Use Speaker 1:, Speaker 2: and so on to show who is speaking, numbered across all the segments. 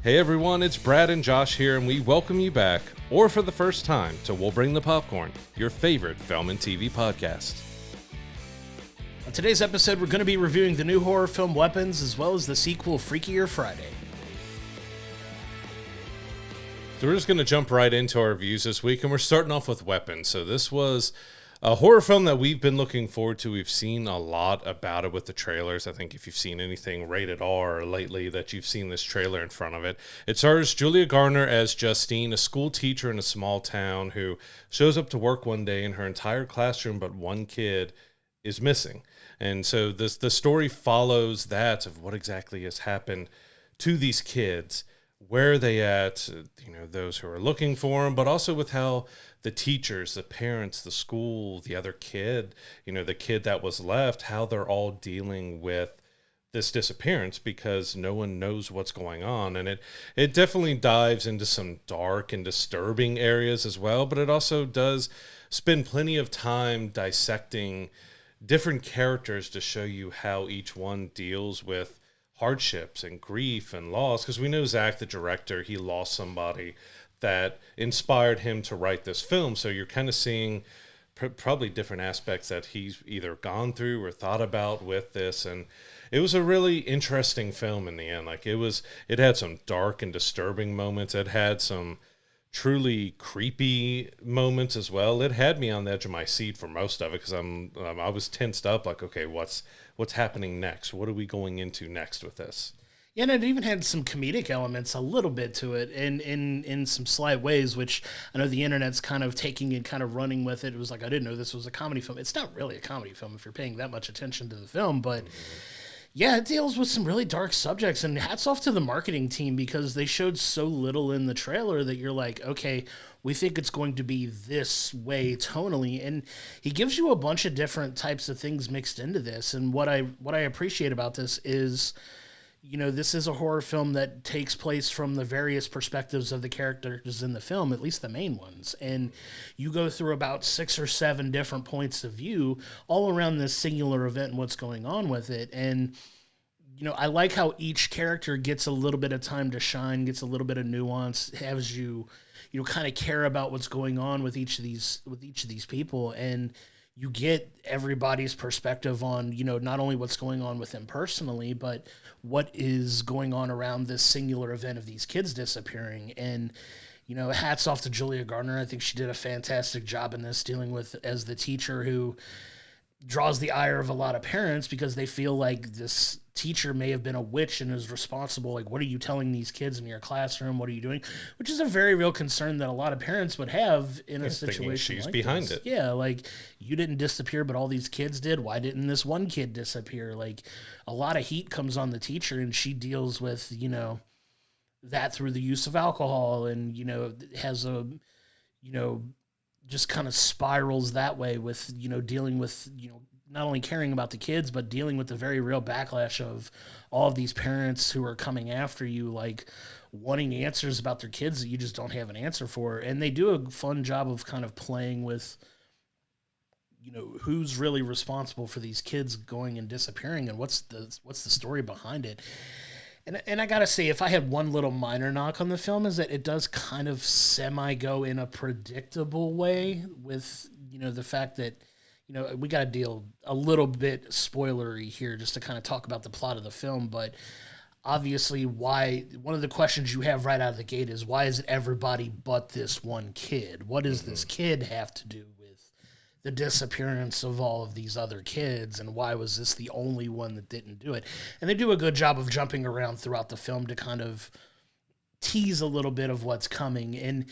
Speaker 1: Hey everyone, it's Brad and Josh here, and we welcome you back, or for the first time, to We'll Bring the Popcorn, your favorite film and TV podcast.
Speaker 2: On today's episode, we're going to be reviewing the new horror film Weapons, as well as the sequel Freakier Friday.
Speaker 1: So we're just going to jump right into our reviews this week, and we're starting off with Weapons. So this was a horror film that we've been looking forward to. We've seen a lot about it with the trailers. I think if you've seen anything rated R lately, that you've seen this trailer in front of it. It stars Julia Garner as Justine, a school teacher in a small town who shows up to work one day in her entire classroom, but one kid is missing. And so the story follows that of what exactly has happened to these kids. Where are they at, those who are looking for them, but also with how the teachers, the parents, the school, the other kid, the kid that was left, how they're all dealing with this disappearance because no one knows what's going on. And it definitely dives into some dark and disturbing areas as well, but it also does spend plenty of time dissecting different characters to show you how each one deals with hardships and grief and loss, because we know Zach, the director, he lost somebody that inspired him to write this film. So you're kind of seeing probably different aspects that he's either gone through or thought about with this. And it was a really interesting film in the end. It had some dark and disturbing moments. It had some truly creepy moments as well. It had me on the edge of my seat for most of it because I was tensed up, like, okay, what's happening next? What are we going into next with this?
Speaker 2: Yeah, and it even had some comedic elements a little bit to it in some slight ways, which I know the internet's kind of taking and kind of running with it. It was like, I didn't know this was a comedy film. It's not really a comedy film if you're paying that much attention to the film, but yeah, it deals with some really dark subjects, and hats off to the marketing team because they showed so little in the trailer that you're like, okay, we think it's going to be this way tonally, and he gives you a bunch of different types of things mixed into this. And what I appreciate about this is, this is a horror film that takes place from the various perspectives of the characters in the film, at least the main ones. And you go through about 6 or 7 different points of view all around this singular event and what's going on with it. And, I like how each character gets a little bit of time to shine, gets a little bit of nuance, has you kind of care about what's going on with each of these people. And you get everybody's perspective on, not only what's going on with them personally, but what is going on around this singular event of these kids disappearing. And, hats off to Julia Garner. I think she did a fantastic job in this, dealing with as the teacher who draws the ire of a lot of parents because they feel like this teacher may have been a witch and is responsible. Like, what are you telling these kids in your classroom? What are you doing? Which is a very real concern that a lot of parents would have in a situation
Speaker 1: she's
Speaker 2: like
Speaker 1: behind
Speaker 2: this.
Speaker 1: it.
Speaker 2: Yeah, like, you didn't disappear, but all these kids did. Why didn't this one kid disappear? Like, a lot of heat comes on the teacher, and she deals with, that through the use of alcohol and, has a, just kind of spirals that way with, dealing with, not only caring about the kids, but dealing with the very real backlash of all of these parents who are coming after you, like wanting answers about their kids that you just don't have an answer for. And they do a fun job of kind of playing with, who's really responsible for these kids going and disappearing and what's the story behind it. And I gotta say, if I had one little minor knock on the film, is that it does kind of semi-go in a predictable way with, the fact that, we got to deal a little bit spoilery here just to kind of talk about the plot of the film. But obviously, one of the questions you have right out of the gate is, why is it everybody but this one kid? What does this kid have to do with the disappearance of all of these other kids, and why was this the only one that didn't do it? And they do a good job of jumping around throughout the film to kind of tease a little bit of what's coming. And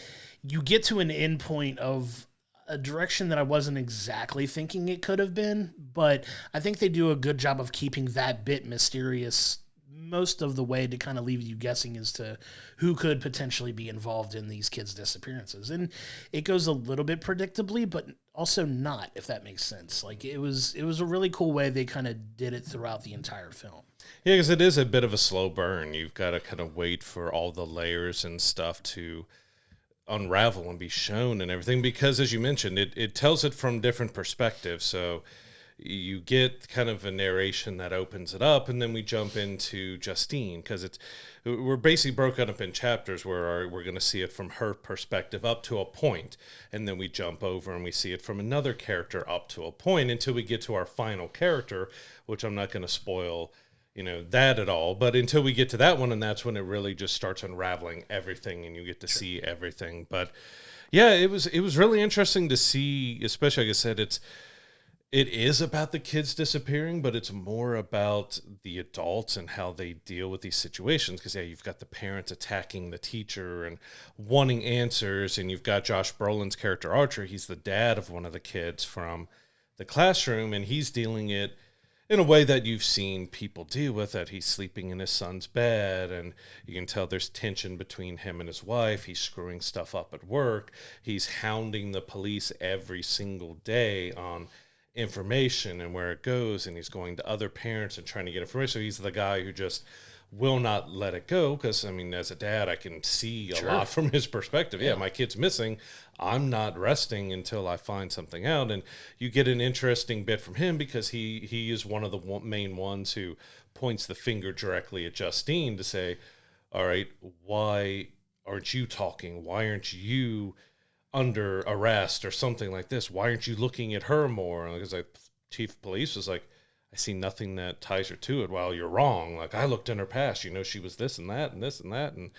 Speaker 2: you get to an end point of a direction that I wasn't exactly thinking it could have been, but I think they do a good job of keeping that bit mysterious most of the way to kind of leave you guessing as to who could potentially be involved in these kids' disappearances. And it goes a little bit predictably, but also not, if that makes sense. Like, it was a really cool way they kind of did it throughout the entire film.
Speaker 1: Yeah, because it is a bit of a slow burn. You've got to kind of wait for all the layers and stuff to unravel and be shown and everything, because as you mentioned, it tells it from different perspectives. So you get kind of a narration that opens it up, and then we jump into Justine, because we're basically broken up in chapters where we're going to see it from her perspective up to a point, and then we jump over and we see it from another character up to a point until we get to our final character, which I'm not going to spoil that at all, but until we get to that one, and that's when it really just starts unraveling everything and you get to see everything. But yeah, it was really interesting to see, especially, like I said, it is about the kids disappearing, but it's more about the adults and how they deal with these situations. Because, yeah, you've got the parents attacking the teacher and wanting answers, and you've got Josh Brolin's character, Archer. He's the dad of one of the kids from the classroom, and he's dealing it in a way that you've seen people deal with it. He's sleeping in his son's bed, and you can tell there's tension between him and his wife. He's screwing stuff up at work. He's hounding the police every single day on information and where it goes, and he's going to other parents and trying to get information. So he's the guy who just will not let it go, because, I mean, as a dad, I can see a lot from his perspective. Yeah, my kid's missing. I'm not resting until I find something out. And you get an interesting bit from him, because he is one of the main ones who points the finger directly at Justine to say, all right, why aren't you talking? Why aren't you under arrest or something like this? Why aren't you looking at her more? Because chief of police was like, I see nothing that ties her to it. Well, you're wrong. Like, I looked in her past, she was this and that and this and that. And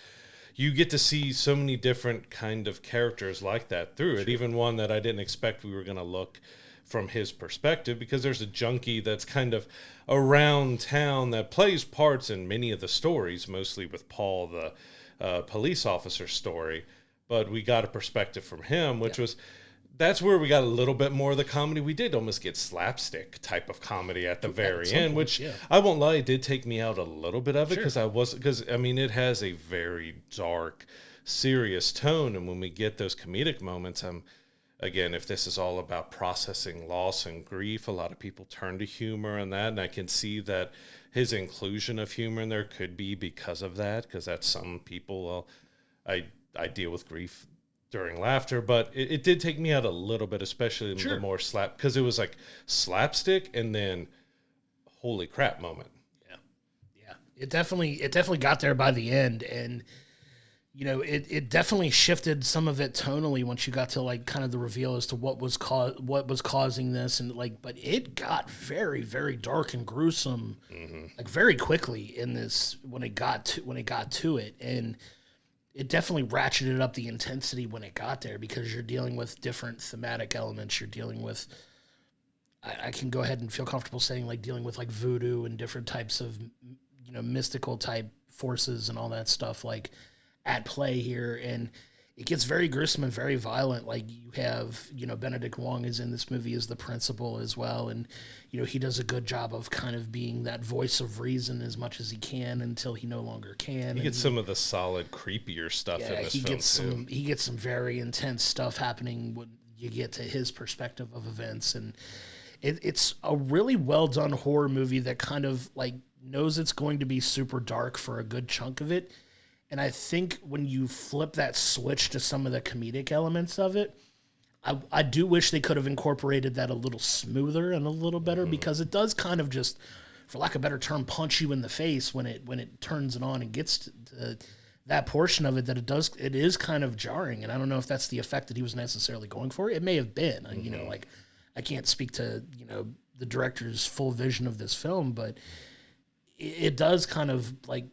Speaker 1: you get to see so many different kind of characters like that through it. Even one that I didn't expect we were going to look from his perspective, because there's a junkie that's kind of around town that plays parts in many of the stories, mostly with Paul, the police officer story. But we got a perspective from him, which was, that's where we got a little bit more of the comedy. We did almost get slapstick type of comedy at the very end, which I won't lie, it did take me out a little bit of it, because it has a very dark, serious tone. And when we get those comedic moments, again, if this is all about processing loss and grief, a lot of people turn to humor and that, and I can see that his inclusion of humor in there could be because of that, because that's some people, I deal with grief during laughter, but it did take me out a little bit, especially the more because it was like slapstick and then holy crap moment.
Speaker 2: Yeah. It definitely got there by the end, and it definitely shifted some of it tonally once you got to like kind of the reveal as to what was causing this, and but it got very, very dark and gruesome, like very quickly in this when it got to it, and it definitely ratcheted up the intensity when it got there, because you're dealing with different thematic elements. You're dealing with, I can go ahead and feel comfortable saying, like, dealing with like voodoo and different types of, mystical type forces and all that stuff like at play here. And it gets very gruesome and very violent. Like, you have, Benedict Wong is in this movie as the principal as well. And, he does a good job of kind of being that voice of reason as much as he can until he no longer can.
Speaker 1: He gets some of the solid, creepier stuff in this film,
Speaker 2: he gets some very intense stuff happening when you get to his perspective of events. And it's a really well done horror movie that kind of like knows it's going to be super dark for a good chunk of it. And I think when you flip that switch to some of the comedic elements of it, I do wish they could have incorporated that a little smoother and a little better, because it does kind of just, for lack of a better term, punch you in the face when it turns it on and gets to that portion of it, that it is kind of jarring. And I don't know if that's the effect that he was necessarily going for. It may have been, like, I can't speak to, the director's full vision of this film, but it does kind of like,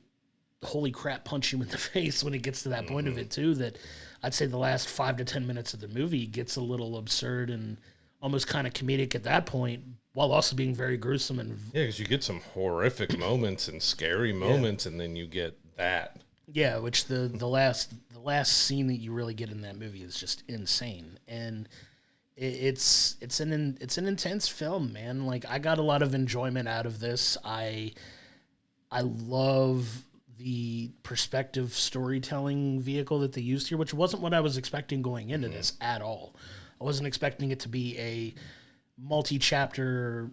Speaker 2: holy crap, punch you in the face when it gets to that point of it too, that I'd say the last 5 to 10 minutes of the movie gets a little absurd and almost kind of comedic at that point, while also being very gruesome. And
Speaker 1: because you get some horrific moments and scary moments, and then you get that.
Speaker 2: Yeah, which the last scene that you really get in that movie is just insane. And it's an intense film, man. Like, I got a lot of enjoyment out of this. I love the perspective storytelling vehicle that they used here, which wasn't what I was expecting going into this at all. I wasn't expecting it to be a multi-chapter,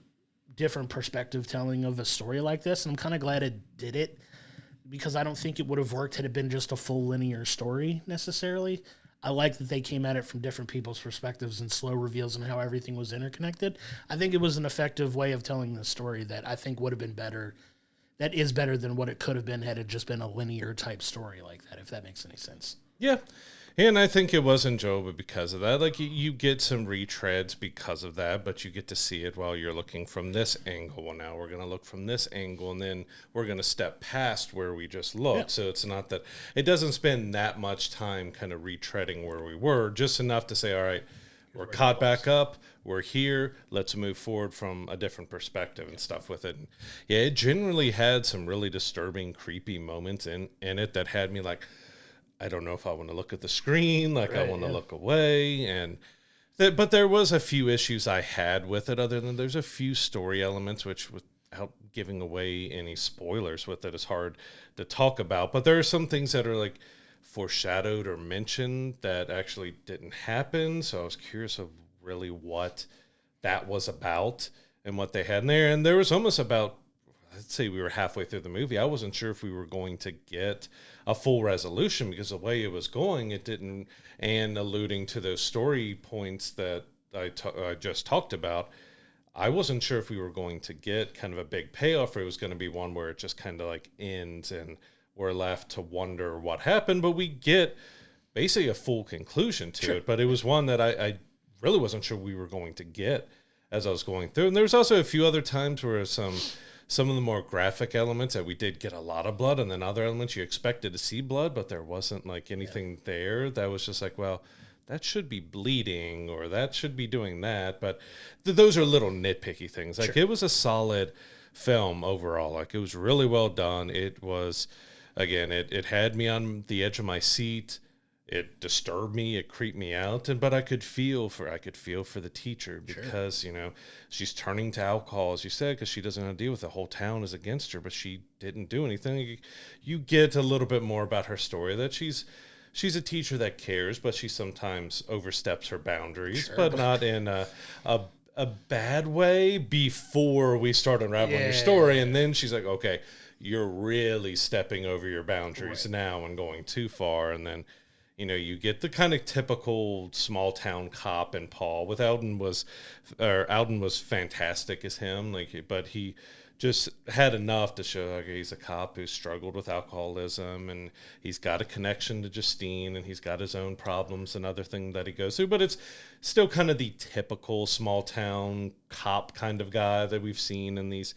Speaker 2: different perspective telling of a story like this, and I'm kind of glad it did it, because I don't think it would have worked had it been just a full linear story necessarily. I like that they came at it from different people's perspectives and slow reveals and how everything was interconnected. I think it was an effective way of telling the story that I think would have been better. That is better than what it could have been had it just been a linear type story like that, if that makes any sense.
Speaker 1: Yeah. And I think it was enjoyable because of that. Like, you get some retreads because of that, but you get to see it while you're looking from this angle. Well, now we're going to look from this angle, and then we're going to step past where we just looked. Yeah. So it's not that it doesn't spend that much time kind of retreading where we were, just enough to say, all right, we're caught back up. We're here. Let's move forward from a different perspective and stuff with it. And yeah, it generally had some really disturbing, creepy moments in it that had me like, I don't know if I want to look at the screen, like I want to look away. And but there was a few issues I had with it, other than there's a few story elements, which without giving away any spoilers with it is hard to talk about. But there are some things that are like foreshadowed or mentioned that actually didn't happen. So I was curious of really what that was about and what they had in there. And there was almost about, let's say we were halfway through the movie, I wasn't sure if we were going to get a full resolution because the way it was going, it didn't, and alluding to those story points that I just talked about, I wasn't sure if we were going to get kind of a big payoff or it was going to be one where it just kind of like ends and we're left to wonder what happened, but we get basically a full conclusion to it. But it was one that I really wasn't sure we were going to get as I was going through. And there was also a few other times where some of the more graphic elements that we did get a lot of blood, and then other elements you expected to see blood, but there wasn't like anything there that was just like, well, that should be bleeding or that should be doing that. But those are little nitpicky things. Like it was a solid film overall. Like it was really well done. It was, again, it had me on the edge of my seat. It disturbed me. It creeped me out. But I could feel for the teacher because, she's turning to alcohol, as you said, because she doesn't want to deal with the whole town is against her, but she didn't do anything. You get a little bit more about her story, that she's a teacher that cares, but she sometimes oversteps her boundaries, but not in a bad way before we start unraveling your story. And then she's like, okay, you're really stepping over your boundaries now and going too far. And then, you get the kind of typical small town cop in Paul. With Alden was fantastic as him, but he just had enough to show he's a cop who struggled with alcoholism and he's got a connection to Justine and he's got his own problems and other thing that he goes through. But it's still kind of the typical small town cop kind of guy that we've seen in these,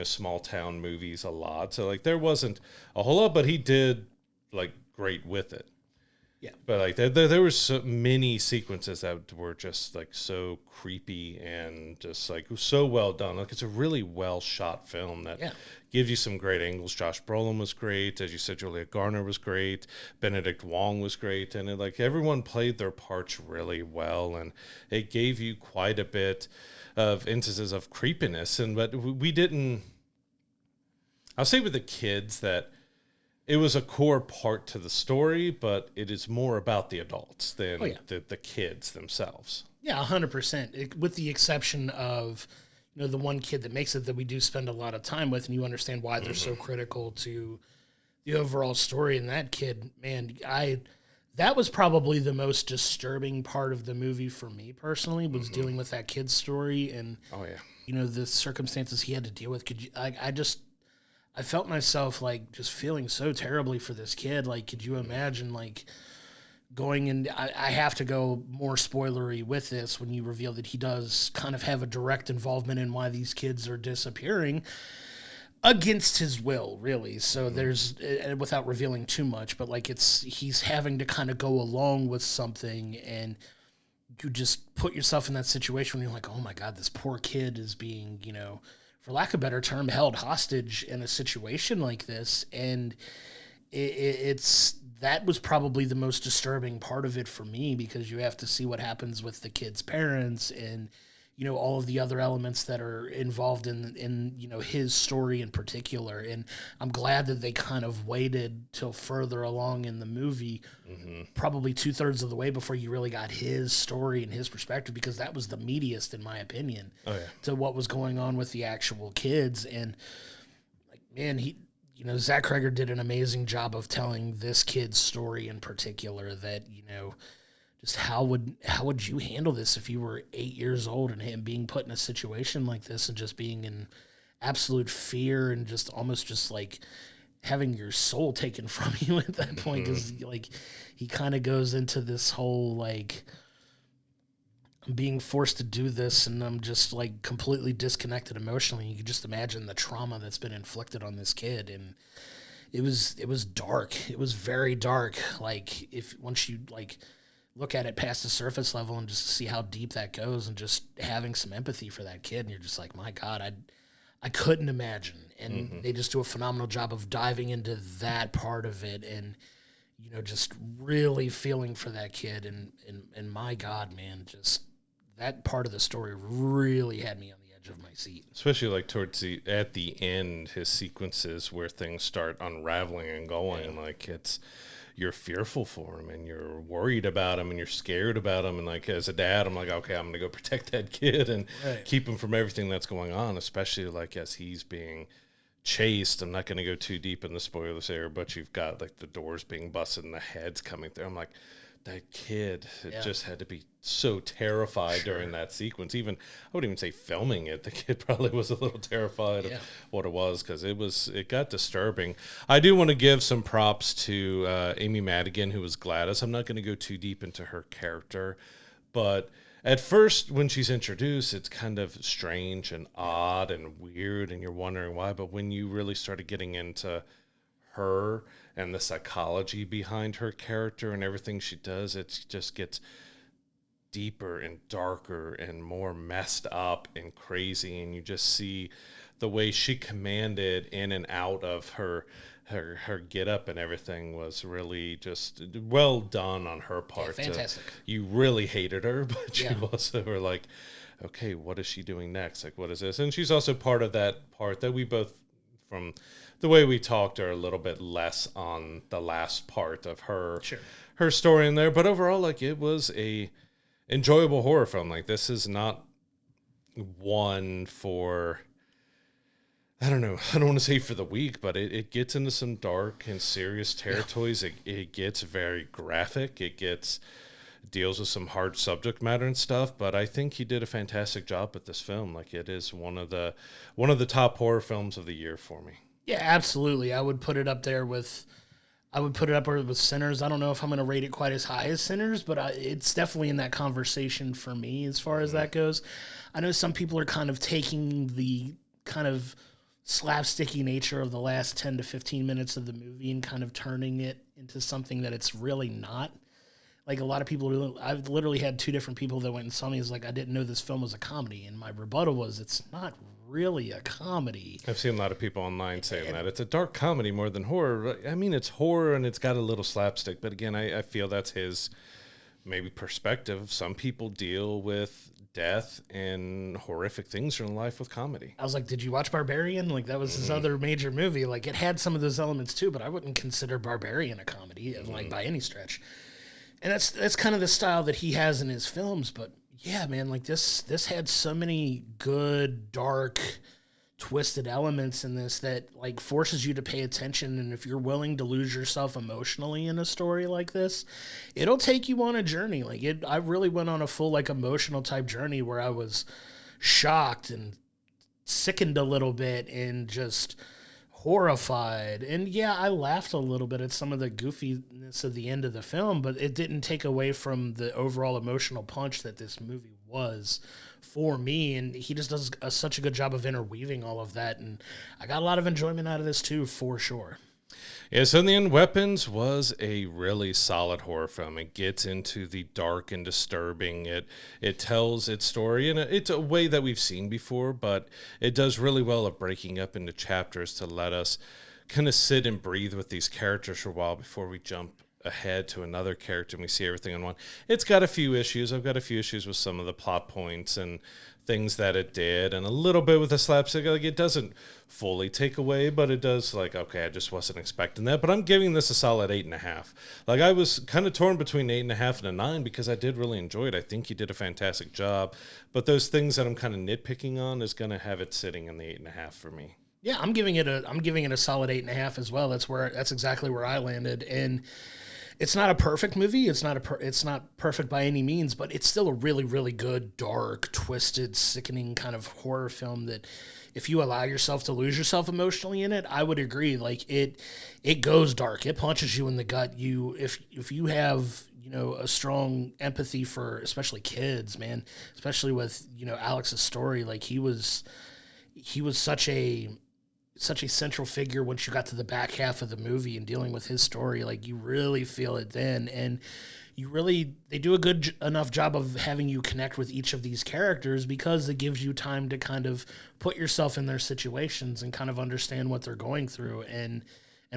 Speaker 1: small town movies a lot. So there wasn't a whole lot, but he did great with it. Yeah, but there were so many sequences that were just so creepy and just so well done. It's a really well shot film that gives you some great angles. Josh Brolin was great, as you said. Julia Garner was great. Benedict Wong was great, and everyone played their parts really well, and it gave you quite a bit of instances of creepiness. But we didn't. I'll say with the kids that it was a core part to the story, but it is more about the adults than the kids themselves. Yeah,
Speaker 2: 100%. With the exception of, the one kid that makes it that we do spend a lot of time with, and you understand why they're so critical to the overall story. And that kid, man, that was probably the most disturbing part of the movie for me personally, was dealing with that kid's story and, the circumstances he had to deal with. I felt myself just feeling so terribly for this kid. Could you imagine going in? I have to go more spoilery with this when you reveal that he does kind of have a direct involvement in why these kids are disappearing against his will, really. So there's, without revealing too much, but he's having to kind of go along with something, and you just put yourself in that situation when you're like, oh my God, this poor kid is being, for lack of a better term, held hostage in a situation like this. And that was probably the most disturbing part of it for me, because you have to see what happens with the kid's parents and, all of the other elements that are involved in his story in particular. And I'm glad that they kind of waited till further along in the movie, probably 2/3 of the way, before you really got his story and his perspective, because that was the meatiest, in my opinion, to what was going on with the actual kids. And man, Zach Cregger did an amazing job of telling this kid's story in particular, that, just how would you handle this if you were 8 years old and being put in a situation like this and just being in absolute fear and just almost just like having your soul taken from you at that point, because like he kind of goes into this whole like, I'm being forced to do this and I'm just like completely disconnected emotionally. You can just imagine the trauma that's been inflicted on this kid. And it was dark. It was very dark. Like if once you like look at it past the surface level and just see how deep that goes and just having some empathy for that kid, and you're just like, my God, I couldn't imagine. And they just do a phenomenal job of diving into that part of it and, you know, just really feeling for that kid. And my God, man, just that part of the story really had me on the edge of my seat.
Speaker 1: Especially like at the end, his sequences where things start unraveling and going, like you're fearful for him and you're worried about him and you're scared about him. And like, as a dad, I'm like, okay, I'm going to go protect that kid and keep him from everything that's going on, especially like as he's being chased. I'm not going to go too deep in the spoilers there, but you've got like the doors being busted and the heads coming through. I'm like, that kid just had to be so terrified during that sequence. Even, I wouldn't even say filming it. The kid probably was a little terrified of what it was, because it got disturbing. I do want to give some props to Amy Madigan, who was Gladys. I'm not going to go too deep into her character, but at first when she's introduced, it's kind of strange and odd and weird, and you're wondering why. But when you really started getting into her and the psychology behind her character and everything she does, it just gets deeper and darker and more messed up and crazy. And you just see the way she commanded in and out of her get up and everything was really just well done on her part.
Speaker 2: Yeah, fantastic.
Speaker 1: You really hated her, but you also were like, okay, what is she doing next? Like, what is this? And she's also part of that part that we both, from the way we talked, are a little bit less on the last part of her story in there. But overall, like, it was a enjoyable horror film. Like, this is not one for, I don't know, I don't want to say for the weak, but it gets into some dark and serious territories. It gets very graphic. It deals with some hard subject matter and stuff, but I think he did a fantastic job with this film. Like, it is one of the top horror films of the year for me.
Speaker 2: Yeah, absolutely. I would put it up there with Sinners. I don't know if I'm going to rate it quite as high as Sinners, but it's definitely in that conversation for me as far as that goes. I know some people are kind of taking the kind of slapsticky nature of the last 10 to 15 minutes of the movie and kind of turning it into something that it's really not. Like, a lot of people, I've literally had two different people that went and saw me as like, I didn't know this film was a comedy. And my rebuttal was, it's not really a comedy.
Speaker 1: I've seen a lot of people online saying that it's a dark comedy more than horror. I mean, it's horror and it's got a little slapstick, but again, I feel that's his maybe perspective. Some people deal with death and horrific things in life with comedy.
Speaker 2: I was like, did you watch Barbarian? Like, that was his other major movie. Like, it had some of those elements too, but I wouldn't consider Barbarian a comedy, like, by any stretch. And that's kind of the style that he has in his films. But yeah, man, like, this had so many good, dark, twisted elements in this that like forces you to pay attention. And if you're willing to lose yourself emotionally in a story like this, it'll take you on a journey. Like, I really went on a full like emotional type journey where I was shocked and sickened a little bit and just horrified. And yeah, I laughed a little bit at some of the goofiness of the end of the film, but it didn't take away from the overall emotional punch that this movie was for me. And he just does such a good job of interweaving all of that. And I got a lot of enjoyment out of this too, for sure.
Speaker 1: Yeah, so in the end, Weapons was a really solid horror film. It gets into the dark and disturbing. It tells its story in it's a way that we've seen before, but it does really well at breaking up into chapters to let us kind of sit and breathe with these characters for a while before we jump ahead to another character and we see everything in one. It's got a few issues. I've got a few issues with some of the plot points and things that it did, and a little bit with the slapstick. Like, it doesn't fully take away, but it does, like, okay, I just wasn't expecting that. But I'm giving this a solid 8.5. Like, I was kind of torn between 8.5 and a 9 because I did really enjoy it. I think you did a fantastic job, but those things that I'm kind of nitpicking on is going to have it sitting in the 8.5 for me.
Speaker 2: Yeah, I'm giving it a solid 8.5 as well. That's exactly where I landed. And It's not a perfect movie. It's not perfect by any means, but it's still a really, really good, dark, twisted, sickening kind of horror film that if you allow yourself to lose yourself emotionally in it, I would agree. Like it goes dark. It punches you in the gut. If you have, a strong empathy for especially kids, man, especially with, Alex's story, like he was such a central figure once you got to the back half of the movie and dealing with his story. Like you really feel it then, and they do a good enough job of having you connect with each of these characters because it gives you time to kind of put yourself in their situations and kind of understand what they're going through and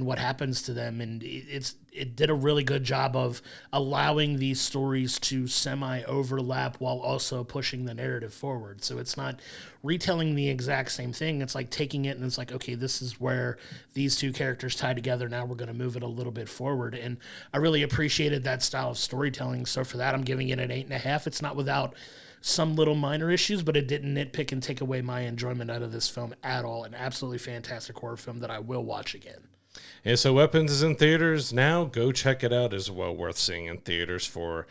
Speaker 2: what happens to them. And it did a really good job of allowing these stories to semi-overlap while also pushing the narrative forward. So it's not retelling the exact same thing. It's like taking it and it's like, okay, this is where these two characters tie together. Now we're going to move it a little bit forward. And I really appreciated that style of storytelling. So for that, I'm giving it an 8.5. It's not without some little minor issues, but it didn't nitpick and take away my enjoyment out of this film at all. An absolutely fantastic horror film that I will watch again.
Speaker 1: Yeah, so Weapons is in theaters now. Go check it out. It's well worth seeing in theaters for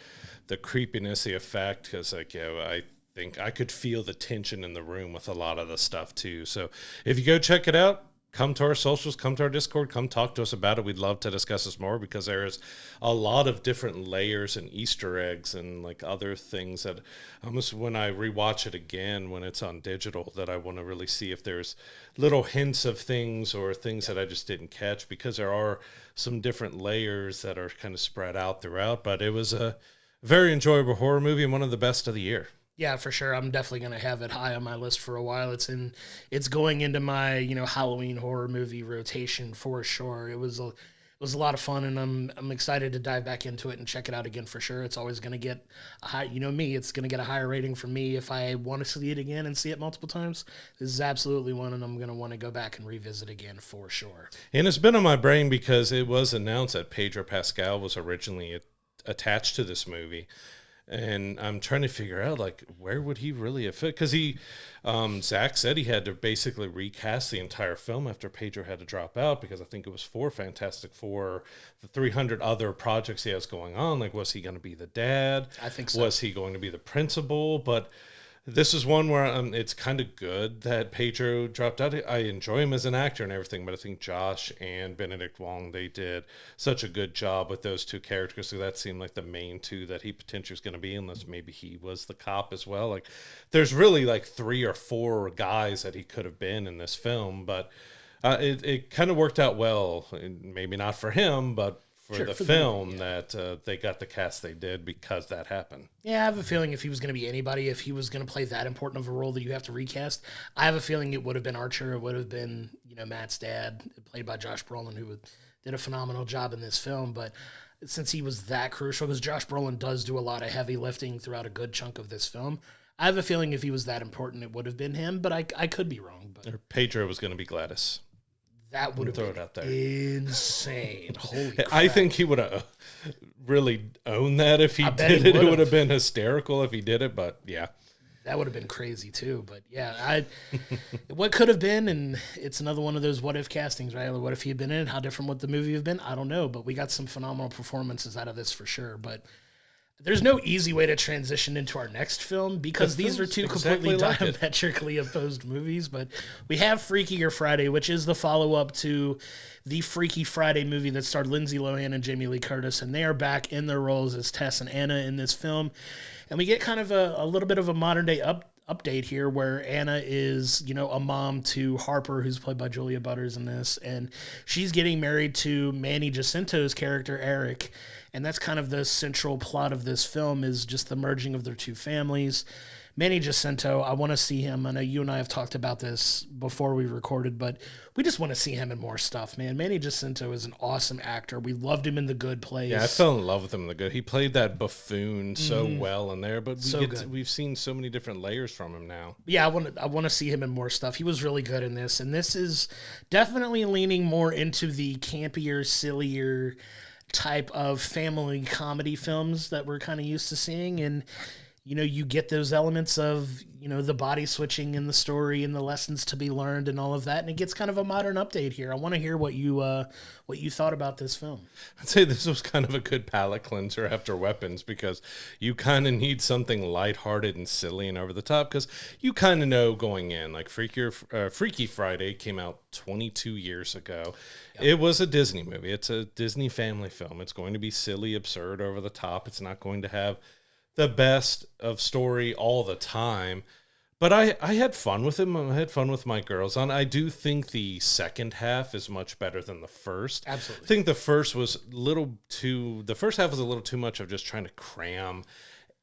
Speaker 1: the creepiness, the effect, because I think I could feel the tension in the room with a lot of the stuff too. So if you go check it out, come to our socials, come to our Discord, come talk to us about it. We'd love to discuss this more because there is a lot of different layers and Easter eggs and like other things that almost when I rewatch it again, when it's on digital, that I want to really see if there's little hints of things or things that I just didn't catch, because there are some different layers that are kind of spread out throughout. But it was a very enjoyable horror movie and one of the best of the year.
Speaker 2: Yeah, for sure. I'm definitely going to have it high on my list for a while. It's going into my, Halloween horror movie rotation for sure. It was a lot of fun, and I'm excited to dive back into it and check it out again for sure. It's always going to get a high, it's going to get a higher rating from me if I want to see it again and see it multiple times. This is absolutely one, and I'm going to want to go back and revisit again for sure.
Speaker 1: And it's been on my brain because it was announced that Pedro Pascal was originally attached to this movie. And I'm trying to figure out, like, where would he really have fit? Because Zach said he had to basically recast the entire film after Pedro had to drop out, because I think it was for Fantastic Four, the 300 other projects he has going on. Like, was he going to be the dad?
Speaker 2: I think so.
Speaker 1: Was he going to be the principal? But this is one where it's kind of good that Pedro dropped out. I enjoy him as an actor and everything, but I think Josh and Benedict Wong, they did such a good job with those two characters. So that seemed like the main two that he potentially was going to be, unless maybe he was the cop as well. Like, there's really like 3 or 4 guys that he could have been in this film, but it kind of worked out well. Maybe not for him, but for the film, that they got the cast they did because that happened.
Speaker 2: Yeah, I have a feeling if he was going to be anybody, if he was going to play that important of a role that you have to recast, I have a feeling it would have been Archer. It would have been, Matt's dad, played by Josh Brolin, who did a phenomenal job in this film. But since he was that crucial, because Josh Brolin does do a lot of heavy lifting throughout a good chunk of this film, I have a feeling if he was that important, it would have been him. But I could be wrong. But
Speaker 1: or Pedro was going to be Gladys.
Speaker 2: That would have been
Speaker 1: out there.
Speaker 2: Insane. Holy crap.
Speaker 1: I think he would have really owned that if he did it. It would have been hysterical if he did it, but yeah.
Speaker 2: That would have been crazy too. But yeah, what could have been, and it's another one of those what if castings, right? What if he had been in it? How different would the movie have been? I don't know, but we got some phenomenal performances out of this for sure. But there's no easy way to transition into our next film because these are two completely diametrically opposed movies. But we have Freakier Friday, which is the follow-up to the Freaky Friday movie that starred Lindsay Lohan and Jamie Lee Curtis. And they are back in their roles as Tess and Anna in this film. And we get kind of a little bit of a modern-day update here where Anna is, a mom to Harper, who's played by Julia Butters in this. And she's getting married to Manny Jacinto's character, Eric. And that's kind of the central plot of this film, is just the merging of their two families. Manny Jacinto, I want to see him. I know you and I have talked about this before we recorded, but we just want to see him in more stuff, man. Manny Jacinto is an awesome actor. We loved him in The Good Place.
Speaker 1: Yeah, I fell in love with him in The Good. He played that buffoon so well in there, but we've seen so many different layers from him now.
Speaker 2: Yeah, I want to see him in more stuff. He was really good in this, and this is definitely leaning more into the campier, sillier type of family comedy films that we're kind of used to seeing. And you get those elements of, the body switching in the story and the lessons to be learned and all of that. And it gets kind of a modern update here. I want to hear what you thought about this film.
Speaker 1: I'd say this was kind of a good palate cleanser after Weapons, because you kind of need something lighthearted and silly and over the top, because you kind of know going in, like Freaky Friday came out 22 years ago. Yep. It was a Disney movie. It's a Disney family film. It's going to be silly, absurd, over the top. It's not going to have the best of story all the time, but I had fun with him. I had fun with my girls on. I do think the second half is much better than the first.
Speaker 2: Absolutely.
Speaker 1: I think the first half was a little too much of just trying to cram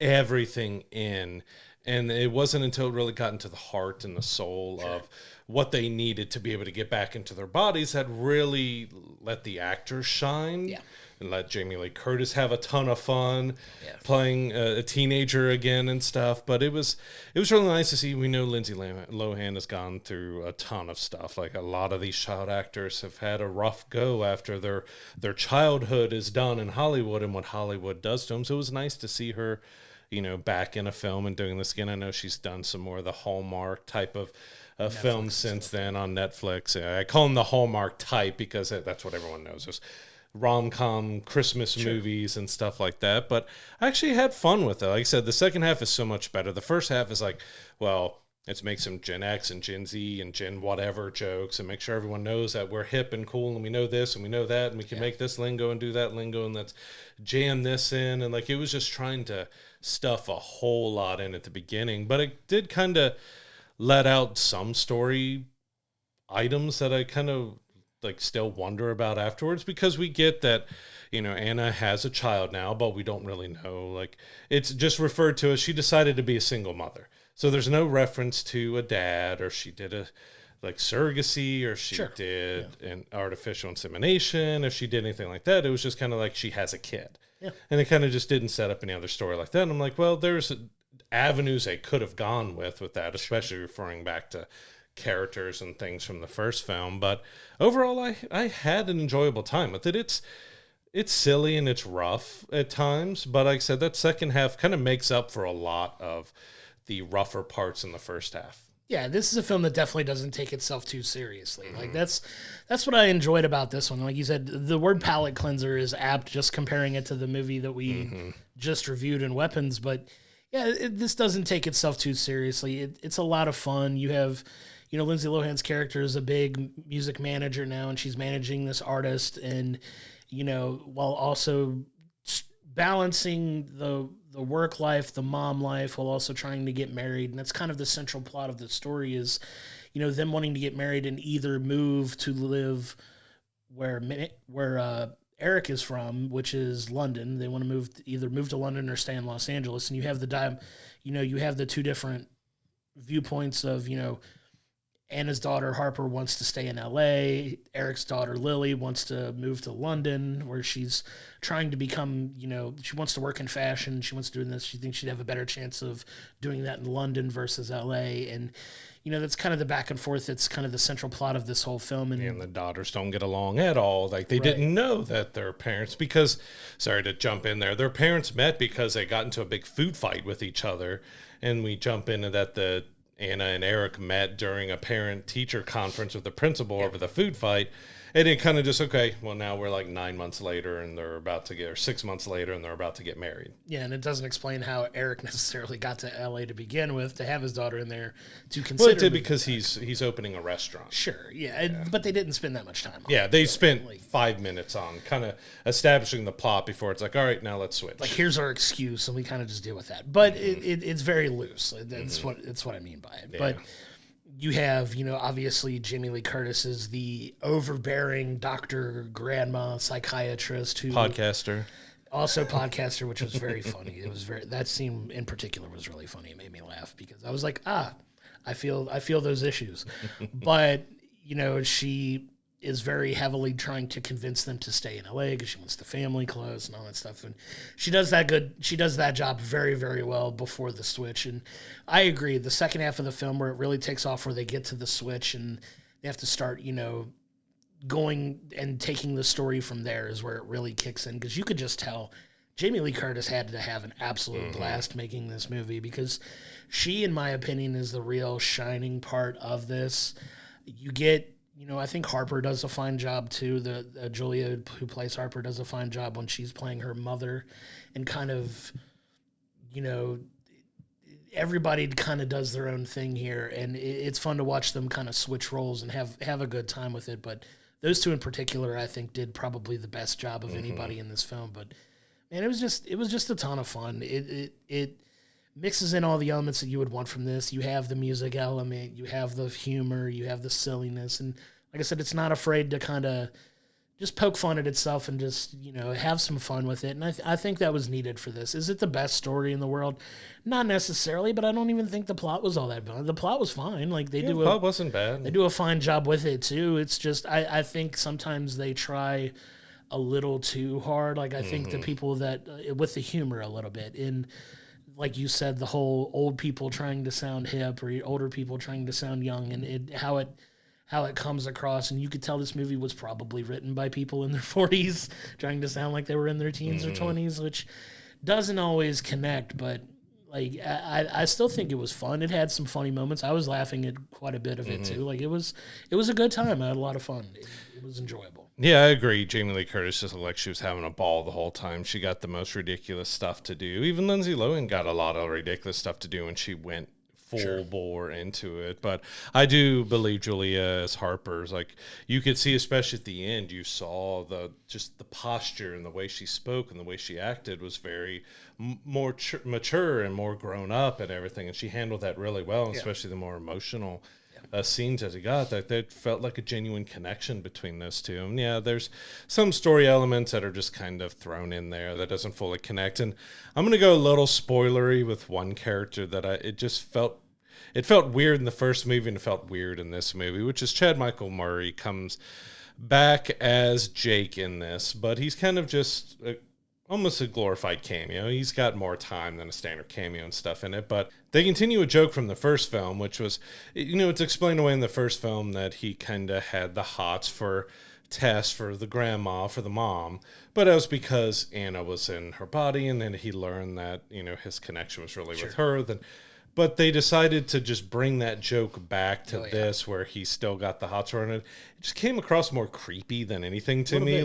Speaker 1: everything in. And it wasn't until it really got into the heart and the soul of what they needed to be able to get back into their bodies that really let the actors shine. Yeah. And let Jamie Lee Curtis have a ton of fun playing a teenager again and stuff. But it was really nice to see. We know Lindsay Lohan has gone through a ton of stuff. Like, a lot of these child actors have had a rough go after their childhood is done in Hollywood and what Hollywood does to them. So it was nice to see her, back in a film and doing this again. I know she's done some more of the Hallmark type of films since then on Netflix. I call them the Hallmark type because that's what everyone knows. There's rom-com Christmas movies and stuff like that, but I actually had fun with it. Like I said, the second half is so much better. The first half is like, well, let's make some Gen X and Gen Z and Gen whatever jokes and make sure everyone knows that we're hip and cool and we know this and we know that and we can make this lingo and do that lingo and let's jam this in. And like, it was just trying to stuff a whole lot in at the beginning, but it did kind of let out some story items that I kind of like still wonder about afterwards, because we get that, Anna has a child now, but we don't really know. Like, it's just referred to as she decided to be a single mother. So there's no reference to a dad, or she did a like surrogacy, or she did an artificial insemination, if she did anything like that. It was just kind of like she has a kid. Yeah. And it kind of just didn't set up any other story like that. And I'm like, well, there's avenues they could have gone with that, especially referring back to characters and things from the first film. But overall, I had an enjoyable time with it. It's silly and it's rough at times, but like I said, that second half kind of makes up for a lot of the rougher parts in the first half.
Speaker 2: Yeah, this is a film that definitely doesn't take itself too seriously. Like, that's what I enjoyed about this one. Like you said, the word palate cleanser is apt, just comparing it to the movie that we just reviewed in Weapons. But yeah, this doesn't take itself too seriously. It's a lot of fun. You have, Lindsay Lohan's character is a big music manager now, and she's managing this artist, and while also balancing the work life, the mom life, while also trying to get married. And that's kind of the central plot of the story is, them wanting to get married and either move to live where Eric is from, which is London. They want to either move to London or stay in Los Angeles. And you have the two different viewpoints of, Anna's daughter, Harper, wants to stay in L.A. Eric's daughter, Lily, wants to move to London, where she's trying to become, she wants to work in fashion. She wants to do this. She thinks she'd have a better chance of doing that in London versus L.A. And, that's kind of the back and forth. It's kind of the central plot of this whole film.
Speaker 1: And the daughters don't get along at all. Like, they didn't know that their parents, because, sorry to jump in there, their parents met because they got into a big food fight with each other. And we jump into that Anna and Eric met during a parent-teacher conference with the principal over the food fight. And it kind of just, now we're like 9 months later and they're about to get, or 6 months later and they're about to get married.
Speaker 2: Yeah, and it doesn't explain how Eric necessarily got to L.A. to begin with, to have his daughter in there, to consider.
Speaker 1: Well, it did because he's opening a restaurant.
Speaker 2: Sure, but they didn't spend that much time on it.
Speaker 1: They spent 5 minutes on kind of establishing the plot before it's like, all right, now let's switch.
Speaker 2: Like, here's our excuse, and we kind of just deal with that. But it's very loose. That's what I mean by it. Yeah. But you have, obviously Jamie Lee Curtis is the overbearing doctor, grandma, psychiatrist who
Speaker 1: podcaster,
Speaker 2: which was very funny. That scene in particular was really funny. It made me laugh because I was like, I feel those issues, but she is very heavily trying to convince them to stay in LA because she wants the family close and all that stuff. And she does that job very, very well before the switch. And I agree. The second half of the film where it really takes off, where they get to the switch and they have to start, going and taking the story from there, is where it really kicks in. Because you could just tell Jamie Lee Curtis had to have an absolute blast making this movie because she, in my opinion, is the real shining part of this. You get, I think Harper does a fine job too. The Julia who plays Harper does a fine job when she's playing her mother, and kind of, everybody kind of does their own thing here, and it's fun to watch them kind of switch roles and have a good time with it. But those two in particular, I think, did probably the best job of anybody in this film. But man, it was just a ton of fun. It mixes in all the elements that you would want from this. You have the music element, you have the humor, you have the silliness, and like I said, it's not afraid to kind of just poke fun at itself and just, have some fun with it. And I think that was needed for this. Is it the best story in the world? Not necessarily, but I don't even think the plot was all that bad. The plot was fine. Like the
Speaker 1: plot wasn't bad.
Speaker 2: They do a fine job with it too. It's just I think sometimes they try a little too hard. Like I think the people that with the humor a little bit in, like you said, the whole old people trying to sound hip or older people trying to sound young, and how it comes across. And you could tell this movie was probably written by people in their 40s trying to sound like they were in their teens or 20s, which doesn't always connect. But like I still think it was fun. It had some funny moments. I was laughing at quite a bit of it too. Like it was a good time. I had a lot of fun. It was enjoyable.
Speaker 1: Yeah, I agree. Jamie Lee Curtis just looked like she was having a ball the whole time. She got the most ridiculous stuff to do. Even Lindsay Lohan got a lot of ridiculous stuff to do when she went full bore into it. But I do believe Julia as Harper's, like you could see, especially at the end, you saw the posture and the way she spoke and the way she acted was very more mature and more grown up and everything. And she handled that really well, especially the more emotional scenes as he got that felt like a genuine connection between those two. And yeah, there's some story elements that are just kind of thrown in there that doesn't fully connect. And I'm going to go a little spoilery with one character that it felt weird in the first movie and it felt weird in this movie, which is Chad Michael Murray comes back as Jake in this, but he's kind of just almost a glorified cameo. He's got more time than a standard cameo and stuff in it, but they continue a joke from the first film, which was, it's explained away in the first film that he kind of had the hots for Tess, for the grandma, for the mom, but it was because Anna was in her body, and then he learned that, his connection was really with her. But they decided to just bring that joke back to this, where he still got the hots for it. It just came across more creepy than anything to me.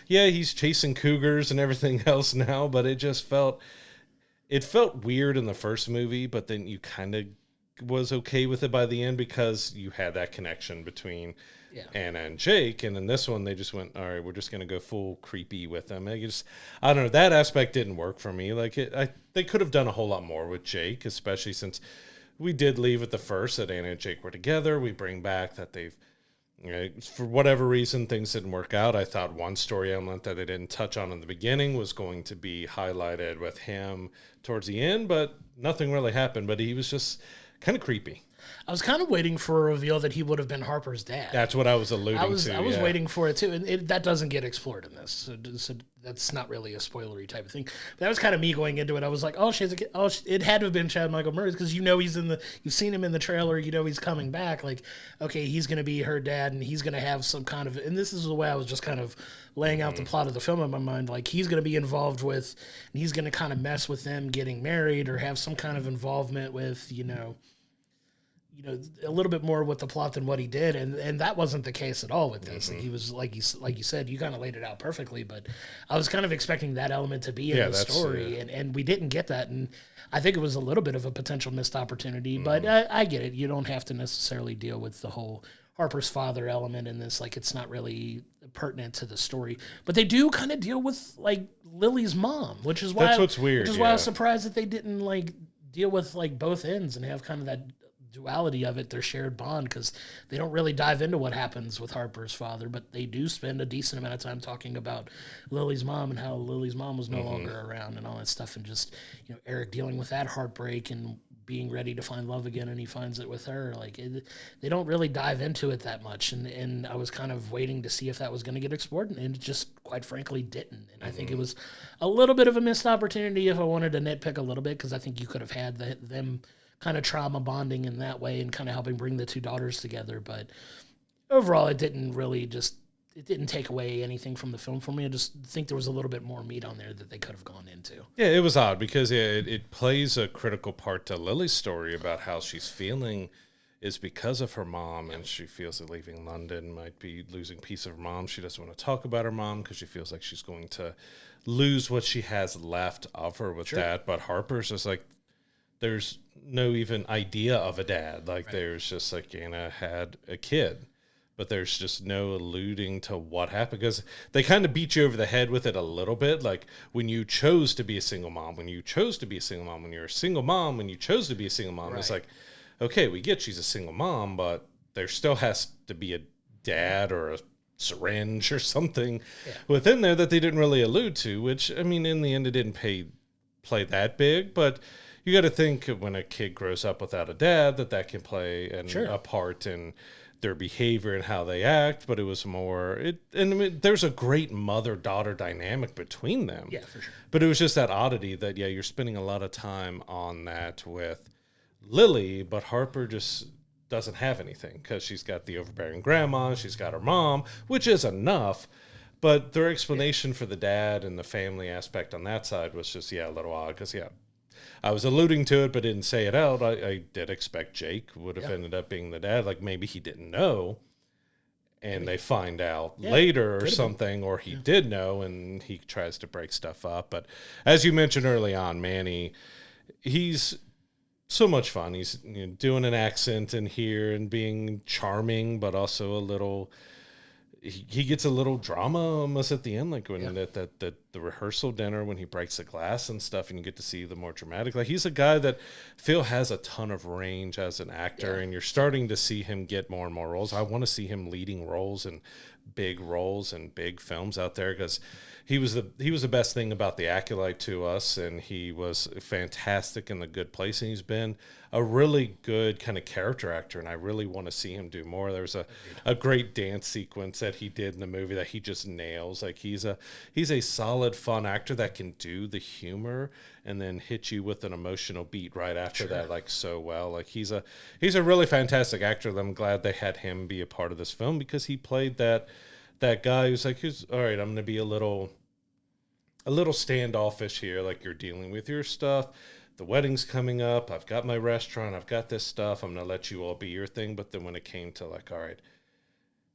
Speaker 1: He's chasing cougars and everything else now, but it felt weird in the first movie, but then you kind of was okay with it by the end because you had that connection between Anna and Jake. And in this one, they just went, all right, we're just going to go full creepy with them. I don't know, that aspect didn't work for me. They could have done a whole lot more with Jake, especially since we did leave at the first that Anna and Jake were together. We bring back that they've, for whatever reason, things didn't work out. I thought one story element that they didn't touch on in the beginning was going to be highlighted with him towards the end, but nothing really happened. But he was just kind of creepy.
Speaker 2: I was kind of waiting for a reveal that he would have been Harper's dad.
Speaker 1: That's what I was alluding to.
Speaker 2: I was waiting for it too, and that doesn't get explored in this. So that's not really a spoilery type of thing. But that was kind of me going into it. I was like, oh, she's a kid. Oh, it had to have been Chad Michael Murray because you've seen him in the trailer. He's coming back. Like, okay, he's going to be her dad, and he's going to have some kind of. And this is the way I was just kind of laying out the plot of the film in my mind. Like, he's going to be involved with, and he's going to kind of mess with them getting married or have some kind of involvement with, a little bit more with the plot than what he did, and that wasn't the case at all with this. Like he was like you said, you kind of laid it out perfectly, but I was kind of expecting that element to be in the story, and we didn't get that, and I think it was a little bit of a potential missed opportunity. But I get it. You don't have to necessarily deal with the whole Harper's father element in this. Like, it's not really pertinent to the story, but they do kind of deal with like Lily's mom, which is why
Speaker 1: what's weird.
Speaker 2: Which is why I was surprised that they didn't like deal with like both ends and have kind of that duality of it, their shared bond, because they don't really dive into what happens with Harper's father, but they do spend a decent amount of time talking about Lily's mom and how Lily's mom was no longer around and all that stuff, and just Eric dealing with that heartbreak and being ready to find love again, and he finds it with her. Like, they don't really dive into it that much, and I was kind of waiting to see if that was going to get explored, and it just quite frankly didn't. And I think it was a little bit of a missed opportunity if I wanted to nitpick a little bit, because I think you could have had them kind of trauma bonding in that way and kind of helping bring the two daughters together. But overall, it didn't really it didn't take away anything from the film for me. I just think there was a little bit more meat on there that they could have gone into.
Speaker 1: Yeah, it was odd because it plays a critical part to Lily's story about how she's feeling is because of her mom, and she feels that leaving London might be losing piece of her mom. She doesn't want to talk about her mom because she feels like she's going to lose what she has left of her with that. But Harper's just like, there's no even idea of a dad. Like, there's just like Anna had a kid, but there's just no alluding to what happened because they kind of beat you over the head with it a little bit. Like, when you chose to be a single mom, when you chose to be a single mom, when you're a single mom, when you chose to be a single mom, it's like, okay, we get she's a single mom, but there still has to be a dad or a syringe or something within there that they didn't really allude to, which, I mean, in the end, it didn't play that big, but you got to think when a kid grows up without a dad that can play a part in their behavior and how they act, but it was more, and I mean, there's a great mother-daughter dynamic between them.
Speaker 2: Yeah, for sure.
Speaker 1: But it was just that oddity that, you're spending a lot of time on that with Lily, but Harper just doesn't have anything because she's got the overbearing grandma, she's got her mom, which is enough, but their explanation for the dad and the family aspect on that side was just, a little odd because, I was alluding to it but didn't say it out. I did expect Jake would have ended up being the dad, like maybe he didn't know and they find out later or something, or he did know and he tries to break stuff up. But as you mentioned early on, Manny, he's so much fun. He's doing an accent in here and being charming, but also a little. He gets a little drama almost at the end, like when the rehearsal dinner when he breaks the glass and stuff, and you get to see the more dramatic. Like, he's a guy that Phil has a ton of range as an actor, and you're starting to see him get more and more roles. I want to see him leading roles and big roles and big films out there because he was the best thing about The Acolyte to us, and he was fantastic in The Good Place, and he's been a really good kind of character actor, and I really want to see him do more. There's a great dance sequence that he did in the movie that he just nails. Like, he's a solid, fun actor that can do the humor and then hit you with an emotional beat right after that, like, so well. Like, he's a really fantastic actor. I'm glad they had him be a part of this film because he played that guy who's like, all right, I'm going to be a little standoffish here. Like, you're dealing with your stuff. The wedding's coming up. I've got my restaurant. I've got this stuff. I'm going to let you all be your thing. But then when it came to, like, all right,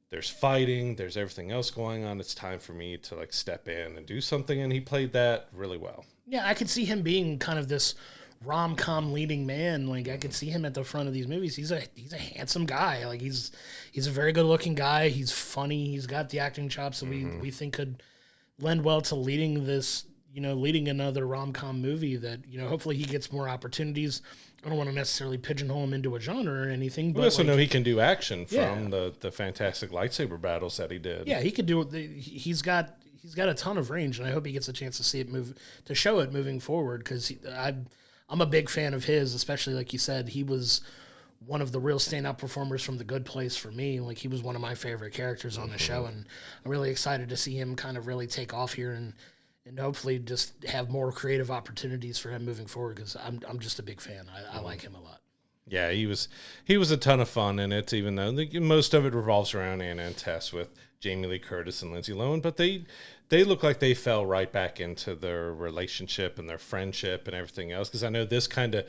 Speaker 1: there's fighting, there's everything else going on, it's time for me to, like, step in and do something. And he played that really well. Yeah,
Speaker 2: I could see him being kind of this rom-com leading man. Like, I could see him at the front of these movies. He's a handsome guy. Like, he's a very good looking guy. He's funny. He's got the acting chops that we think could lend well to leading another rom-com movie that, hopefully he gets more opportunities. I don't want to necessarily pigeonhole him into a genre or anything, but
Speaker 1: we also know he can do action from the fantastic lightsaber battles that he did.
Speaker 2: Yeah, he could do it. He's got a ton of range, and I hope he gets a chance to see it show it moving forward, because I'm a big fan of his, especially like you said, he was one of the real standout performers from The Good Place for me. Like, he was one of my favorite characters on the show, and I'm really excited to see him kind of really take off here and hopefully just have more creative opportunities for him moving forward, because I'm just a big fan. I like him a lot.
Speaker 1: Yeah, he was a ton of fun in it, even though most of it revolves around Anna and Tess with Jamie Lee Curtis and Lindsay Lohan, but they look like they fell right back into their relationship and their friendship and everything else, because I know this kind of,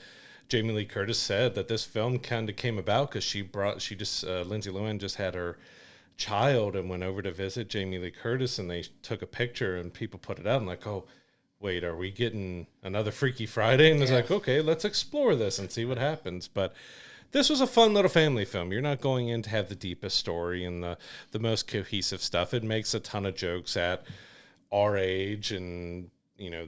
Speaker 1: Jamie Lee Curtis said that this film kind of came about because Lindsay Lohan just had her child and went over to visit Jamie Lee Curtis, and they took a picture and people put it out and like, oh, wait, are we getting another Freaky Friday? And it's like, okay, let's explore this and see what happens. But this was a fun little family film. You're not going in to have the deepest story and the most cohesive stuff. It makes a ton of jokes at our age and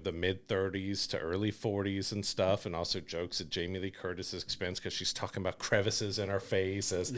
Speaker 1: the mid-30s to early 40s and stuff, and also jokes at Jamie Lee Curtis's expense because she's talking about crevices in her face as,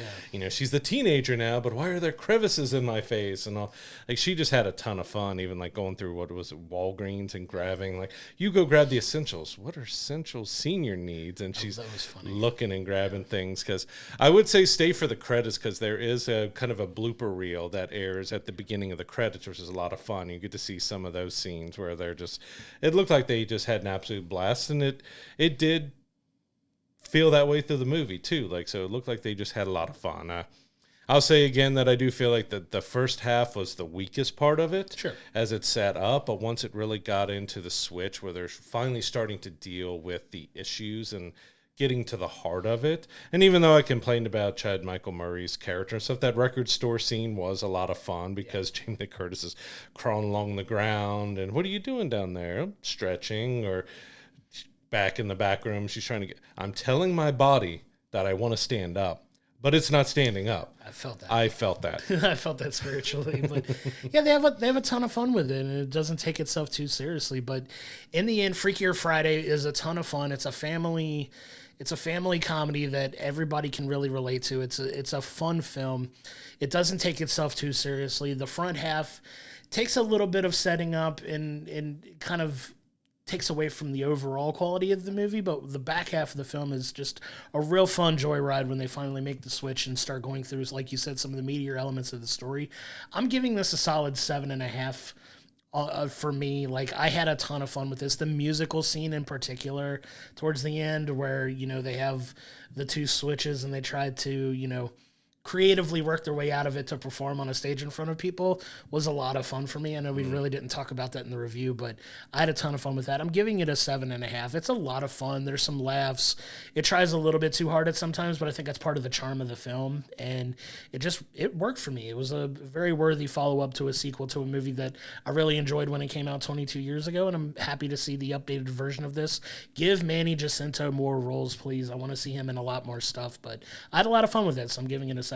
Speaker 1: she's the teenager now, but why are there crevices in my face? And all, like, she just had a ton of fun, even like going through, what was it, Walgreens and grabbing, like, you go grab the essentials. What are essential senior needs? And she's looking and grabbing things, because I would say stay for the credits, because there is a kind of a blooper reel that airs at the beginning of the credits, which is a lot of fun. You get to see some of those scenes where they're just, it looked like they just had an absolute blast, and it did feel that way through the movie too. Like, so it looked like they just had a lot of fun. I'll say again that I do feel like the first half was the weakest part of it
Speaker 2: Sure.
Speaker 1: as it set up. But once it really got into the switch where they're finally starting to deal with the issues and getting to the heart of it. And even though I complained about Chad Michael Murray's character and stuff, that record store scene was a lot of fun because Jamie Lee Curtis is crawling along the ground. And what are you doing down there? I'm stretching, or back in the back room, she's trying to get, I'm telling my body that I want to stand up. But it's not standing up.
Speaker 2: I felt that.
Speaker 1: I felt that.
Speaker 2: I felt that spiritually, but yeah, they have a ton of fun with it, and it doesn't take itself too seriously. But in the end, Freakier Friday is a ton of fun. It's a family comedy that everybody can really relate to. It's a fun film. It doesn't take itself too seriously. The front half takes a little bit of setting up and kind of takes away from the overall quality of the movie, but the back half of the film is just a real fun joyride when they finally make the switch and start going through, like you said, some of the meatier elements of the story. I'm giving this a solid 7.5 for me. Like, I had a ton of fun with this. The musical scene in particular towards the end where, they have the two switches and they try to, creatively work their way out of it to perform on a stage in front of people was a lot of fun for me. I know we really didn't talk about that in the review, but I had a ton of fun with that. I'm giving it a 7.5. It's a lot of fun. There's some laughs. It tries a little bit too hard at sometimes, but I think that's part of the charm of the film. And it worked for me. It was a very worthy follow-up to a sequel to a movie that I really enjoyed when it came out 22 years ago. And I'm happy to see the updated version of this. Give Manny Jacinto more roles, please. I want to see him in a lot more stuff, but I had a lot of fun with it. So I'm giving it a 7.5.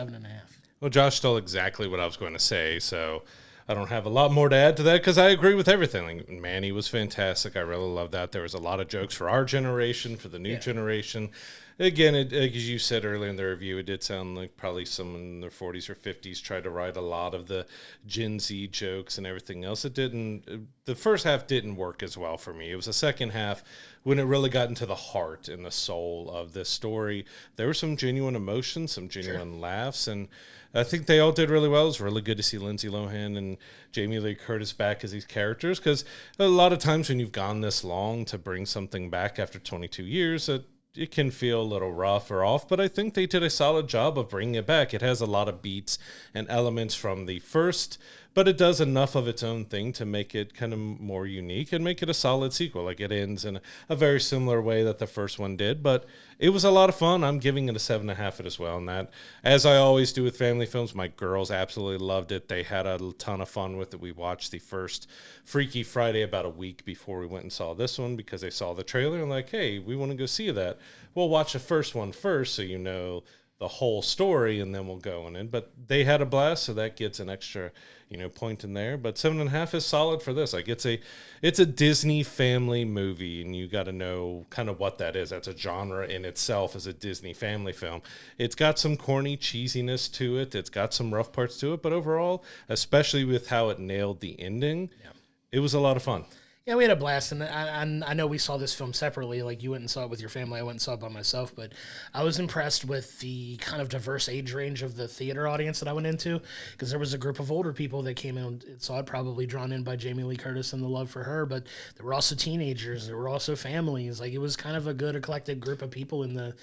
Speaker 1: Well, Josh stole exactly what I was going to say, so I don't have a lot more to add to that because I agree with everything. Like, Manny was fantastic. I really love that. There was a lot of jokes for our generation, for the new generation. Again, as you said earlier in the review, it did sound like probably someone in their 40s or 50s tried to write a lot of the Gen Z jokes and everything else. It didn't. The first half didn't work as well for me. It was the second half when it really got into the heart and the soul of this story. There were some genuine emotions, some genuine laughs, and I think they all did really well. It was really good to see Lindsay Lohan and Jamie Lee Curtis back as these characters, because a lot of times when you've gone this long to bring something back after 22 years, it can feel a little rough or off, but I think they did a solid job of bringing it back. It has a lot of beats and elements from the first, but it does enough of its own thing to make it kind of more unique and make it a solid sequel. Like, it ends in a very similar way that the first one did, but it was a lot of fun. I'm giving it a 7.5 as well. And that, as I always do with family films, my girls absolutely loved it. They had a ton of fun with it. We watched the first Freaky Friday about a week before we went and saw this one because they saw the trailer and like, hey, we want to go see that. We'll watch the first one first so you know the whole story, and then we'll go in. But they had a blast, so that gets an extra, point in there. But 7.5 is solid for this. Like, it's a Disney family movie, and you got to know kind of what that is. That's a genre in itself as a Disney family film. It's got some corny cheesiness to it. It's got some rough parts to it, but overall, especially with how it nailed the ending, it was a lot of fun.
Speaker 2: Yeah, we had a blast, and I know we saw this film separately. Like, you went and saw it with your family, I went and saw it by myself, but I was impressed with the kind of diverse age range of the theater audience that I went into, because there was a group of older people that came in and saw it, probably drawn in by Jamie Lee Curtis and the love for her, but there were also teenagers, there were also families. Like, it was kind of a good eclectic group of people in the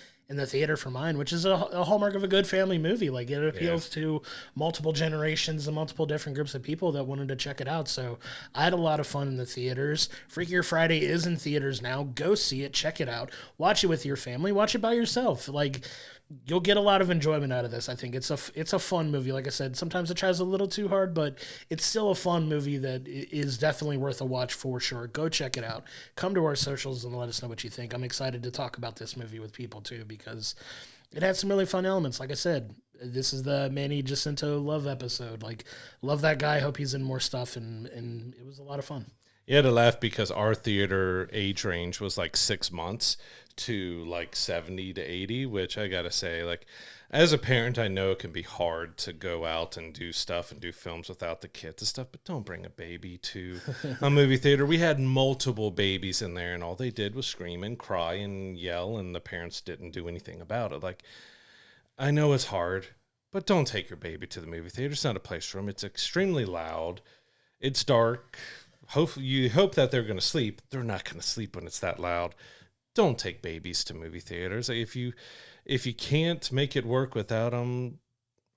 Speaker 2: theater for mine, which is a hallmark of a good family movie. Like, it appeals to multiple generations and multiple different groups of people that wanted to check it out. So I had a lot of fun in the theaters. Freakier Friday is in theaters now. Go see it. Check it out. Watch it with your family. Watch it by yourself. Like, you'll get a lot of enjoyment out of this. I think it's a fun movie. Like I said, sometimes it tries a little too hard, but it's still a fun movie that is definitely worth a watch for sure. Go check it out. Come to our socials and let us know what you think. I'm excited to talk about this movie with people too, because it had some really fun elements. Like I said, this is the Manny Jacinto love episode. Like, love that guy. Hope he's in more stuff, and it was a lot of fun.
Speaker 1: You had to laugh because our theater age range was like 6 months to like 70 to 80, which I got to say, like, as a parent, I know it can be hard to go out and do stuff and do films without the kids and stuff, but don't bring a baby to a movie theater. We had multiple babies in there, and all they did was scream and cry and yell, and the parents didn't do anything about it. Like, I know it's hard, but don't take your baby to the movie theater. It's not a place for them. It's extremely loud. It's dark. You hope that they're going to sleep. They're not going to sleep when it's that loud. Don't take babies to movie theaters. If you can't make it work without them,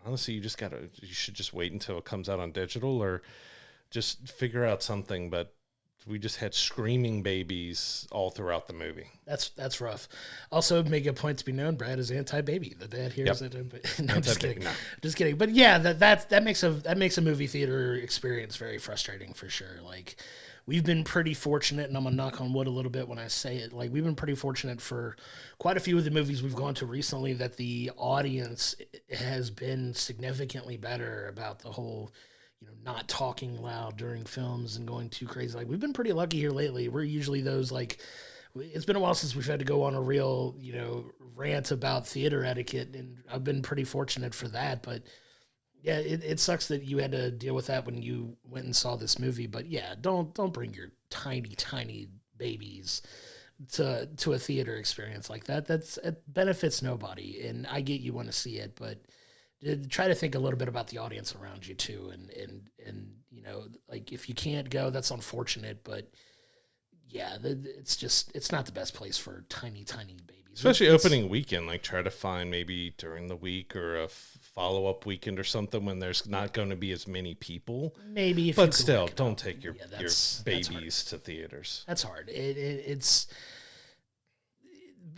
Speaker 1: honestly, you should just wait until it comes out on digital or just figure out something. But we just had screaming babies all throughout the movie.
Speaker 2: That's rough. Also, make a point to be known, Brad is anti-baby. The dad here is no, I'm just kidding. No. Just kidding. But yeah, that makes a movie theater experience very frustrating for sure. Like, we've been pretty fortunate, and I'm gonna knock on wood a little bit when I say it. Like, we've been pretty fortunate for quite a few of the movies we've gone to recently that the audience has been significantly better about the whole, not talking loud during films and going too crazy. Like, we've been pretty lucky here lately. We're usually those, like, it's been a while since we've had to go on a real, rant about theater etiquette, and I've been pretty fortunate for that. But yeah, it sucks that you had to deal with that when you went and saw this movie. But yeah, don't bring your tiny babies to a theater experience like that. It benefits nobody. And I get you want to see it, but try to think a little bit about the audience around you too. And like, if you can't go, that's unfortunate, but yeah, it's not the best place for tiny babies.
Speaker 1: Especially opening weekend, like try to find maybe during the week or a follow-up weekend or something when there's not going to be as many people.
Speaker 2: Maybe,
Speaker 1: but still, don't take your babies to theaters.
Speaker 2: That's hard. It's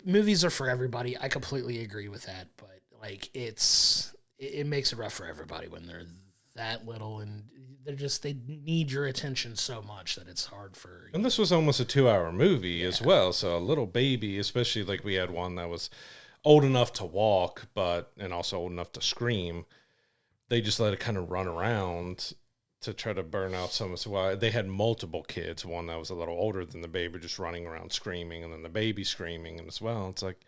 Speaker 2: movies are for everybody. I completely agree with that, but like it makes it rough for everybody when they're that little and they need your attention so much that it's hard for.
Speaker 1: And this was almost a 2-hour movie as well. So a little baby, especially like we had one that was old enough to walk, and also old enough to scream. They just let it kind of run around to try to burn out some. So they had multiple kids, one that was a little older than the baby just running around screaming, and then the baby screaming and as well. It's like,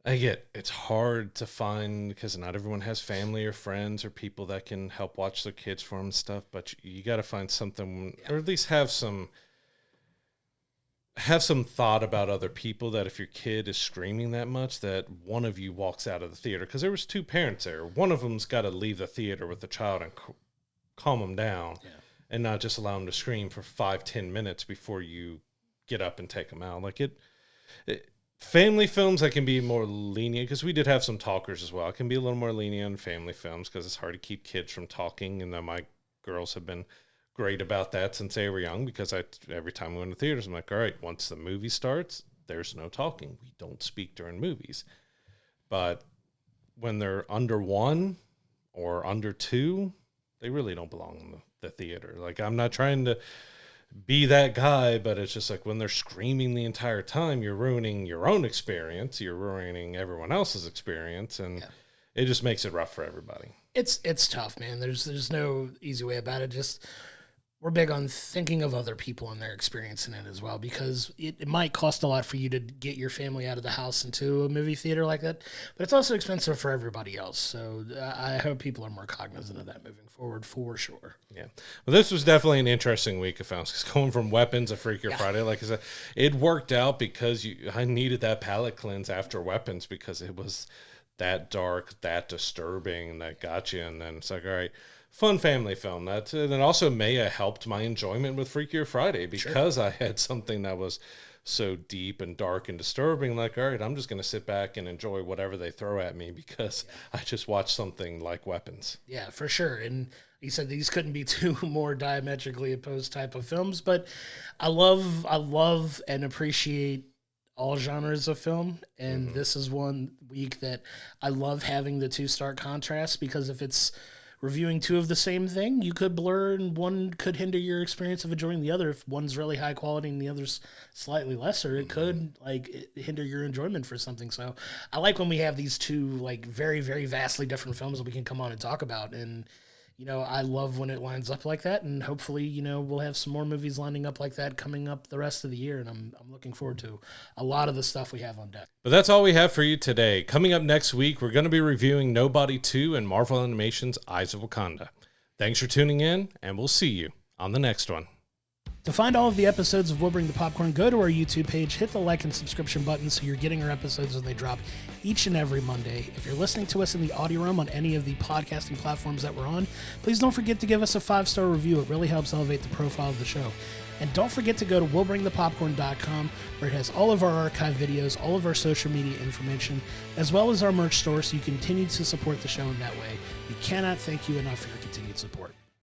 Speaker 1: I get it's hard to find because not everyone has family or friends or people that can help watch their kids for them and stuff, but you got to find something, or at least have some thought about other people, that if your kid is screaming that much that one of you walks out of the theater, because there was 2 parents there. One of them's got to leave the theater with the child and calm them down and not just allow them to scream for 5-10 minutes before you get up and take them out. Like family films, I can be more lenient because we did have some talkers as well. I can be a little more lenient on family films because it's hard to keep kids from talking. And then my girls have been great about that since they were young, because every time we went to theaters, I'm like, all right, once the movie starts, there's no talking. We don't speak during movies. But when they're under 1 or under 2, they really don't belong in the theater. Like, I'm not trying to be that guy, but it's just like when they're screaming the entire time, you're ruining your own experience, you're ruining everyone else's experience, and it just makes it rough for everybody.
Speaker 2: It's tough, man. There's no easy way about it. Just we're big on thinking of other people and their experience in it as well, because it might cost a lot for you to get your family out of the house into a movie theater like that, but it's also expensive for everybody else. So I hope people are more cognizant of that moving forward for sure.
Speaker 1: Yeah. Well, this was definitely an interesting week of films, because going from Weapons to Freakier Friday, like I said, it worked out because I needed that palate cleanse after Weapons, because it was that dark, that disturbing, that got you. And then it's like, all right, fun family film. And it also may have helped my enjoyment with Freakier Friday, because I had something that was so deep and dark and disturbing. Like, all right, I'm just going to sit back and enjoy whatever they throw at me, because I just watched something like Weapons.
Speaker 2: Yeah, for sure. And you said these couldn't be 2 more diametrically opposed type of films, but I love and appreciate all genres of film, and this is one week that I love having the 2 stark contrasts, because if it's reviewing 2 of the same thing, you could blur, and one could hinder your experience of enjoying the other. If one's really high quality and the other's slightly lesser, it could hinder your enjoyment for something. So I like when we have these 2 like very, very vastly different films that we can come on and talk about. And I love when it lines up like that, and hopefully, we'll have some more movies lining up like that coming up the rest of the year, and I'm looking forward to a lot of the stuff we have on deck.
Speaker 1: But that's all we have for you today. Coming up next week, we're going to be reviewing Nobody 2 and Marvel Animation's Eyes of Wakanda. Thanks for tuning in, and we'll see you on the next one.
Speaker 2: To find all of the episodes of We'll Bring the Popcorn, go to our YouTube page, hit the like and subscription button so you're getting our episodes when they drop each and every Monday. If you're listening to us in the audio room on any of the podcasting platforms that we're on, please don't forget to give us a 5-star review. It really helps elevate the profile of the show. And don't forget to go to willbringthepopcorn.com, where it has all of our archive videos, all of our social media information, as well as our merch store, so you continue to support the show in that way. We cannot thank you enough for your continued support.